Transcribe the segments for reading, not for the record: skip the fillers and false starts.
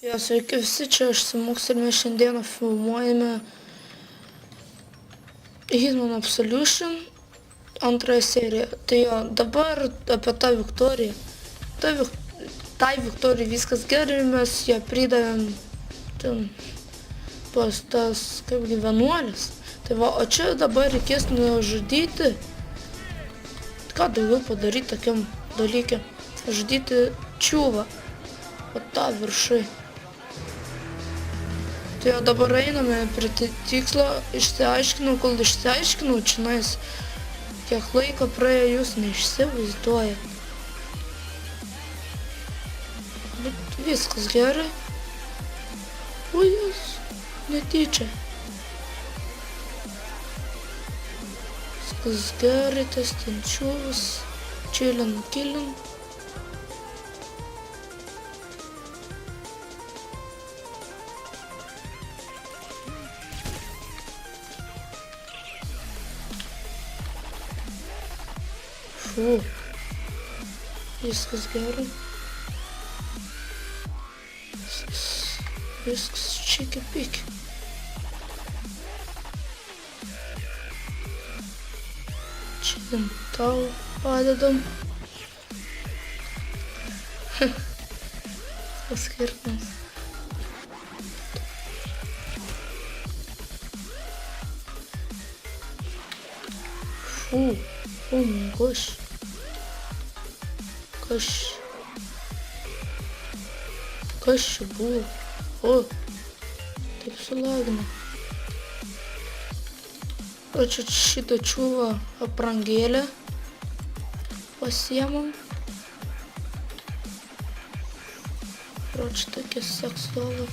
Jo, sveiki visi, čia aš Simuks ir mes šiandieną filmuojame Hitman Absolution antrąją seriją. Tai jo, dabar apie tą Viktoriją. Tai Viktorijai viskas gerai, mes ją pridavėm ten pas tas kaip vienuolis. Tai va, o čia dabar reikės nužudyti. Ką daugiau padaryti tokiam dalykė? Žudyti čiūvą. O tą viršai. Tai jau dabar einame prie tikslo, išsiaiškinau, kol išsiaiškinau, čionais kiek laiko praėjo, jūs neišsivaizduojat. Bet viskas gerai. O jūs, netyčia. Viskas gerai, tas ten čiūvas, čilin, kilin. Фу, viskas gerai. Viskas čiki piki. Čia tau padedam. Tas skirtumas. Фу, о мой gosh. Kas čia buvo? O, taip sulagina. O čia šitą čiūvą aprangėlę pasiemam. O čia tokia seksualą.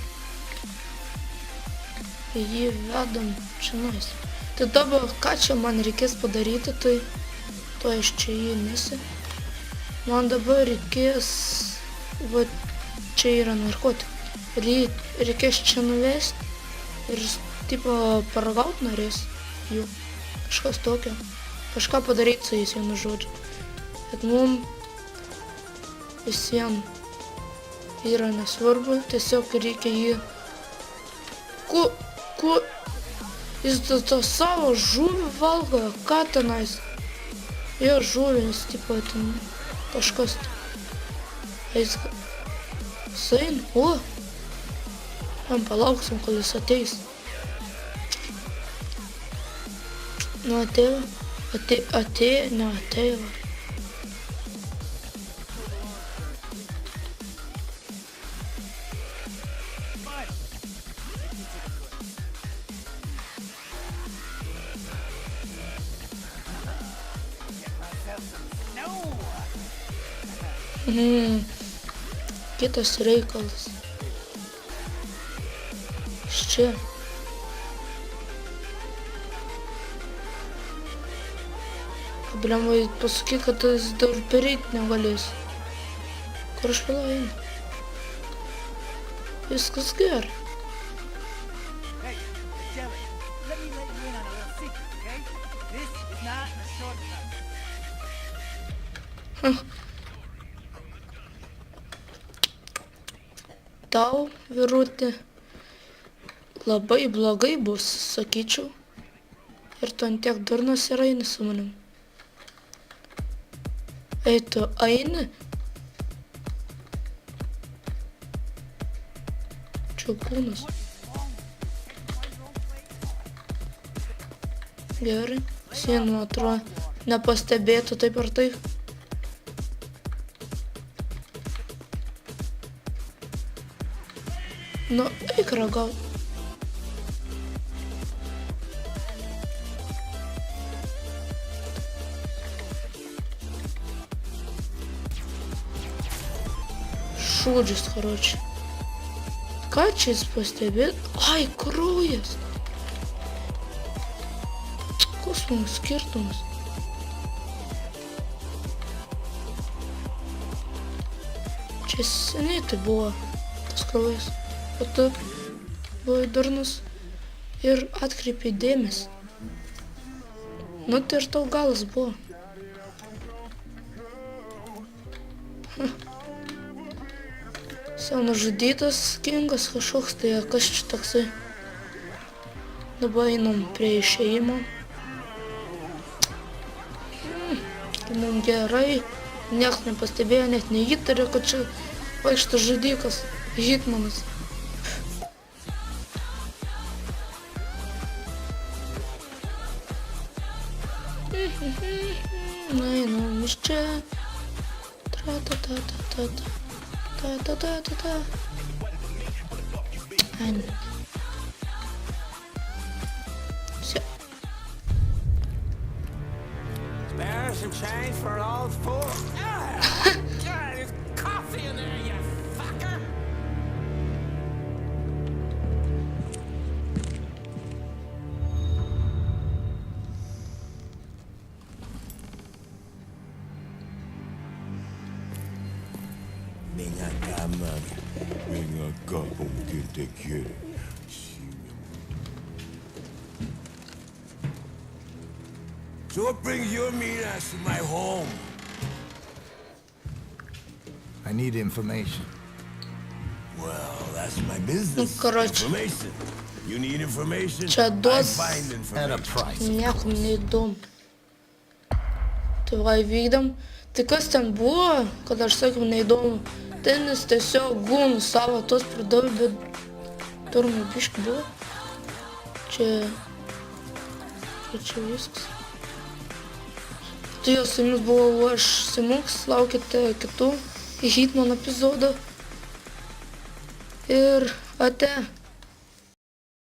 Jį vedam čionais. Tai dabar, ką čia man reikės padaryti, tai to aš čia jį nesi. Man dabar reikės, va, čia yra narkotikų. Reikės čia nuvesti ir, tipo, paragaut norės jų. Kažkas tokio. Kažką padaryti su jais, vienu žodžiu. Bet mum visiems yra nesvarbu, tiesiog reikia jį... Jis to savo žuvį valgo, ką tenais? Jo žuvis, tipo, ten... Kažkas. Jis eina. O! Jam palauksim, kol jis ateis. Nu atėjo. Neatėjo. Kitas reikalas. Čia. Blemai pasakyk, kad jis dar pereit negalės. Kur aš vėlau einu? Viskas gerai. Tau, vyrutė, labai blogai bus, sakyčiau. Ir tu antiek durnas ir eini su manim. Ei, tu eini? Čiaukūnas. Gerai, sienų atrodo, nepastebėtų taip ar taip. Nu, eik ragaut. Šūdžius, karoči. Ką čia jis pastebėt? Ai, kraujas. Koks mums skirtumas? Čia seniai tai buvo tas kraujas. O tu buvai durnas ir atkreipiai dėmesį. Nu tai ir tau galas buvo. Jau nužudytas Kingas kažkoks, tai kas čia toksai. Dabar einam prie išėjimo. Mums gerai, nieks nepastebėjo, net neįtarė, kad čia vaikšto žudikas, Hitmanas. Einam iš čia. Tra-ta-ta-ta-ta-ta. Einam. Spare some change for an old fool. God, there's coffee in there, you fucker. Venga acá, mami. Venga acá, porque te quiere. So what brings your mean ass to my home? I need information. Well, that's my business. Короче. Information. You need information? Čia I duos find At a information. price. niekam neįdomu. Tai va įvykdom. Tai kas ten buvo, kad aš sakiau neįdomu. Ten jis tiesiog gūnų savo tos pridavė, bet turmai biški buvo. Čia viskas. Tai jau su jumis buvau aš Simuks, laukite kitų Hitman epizodų. Ir ate.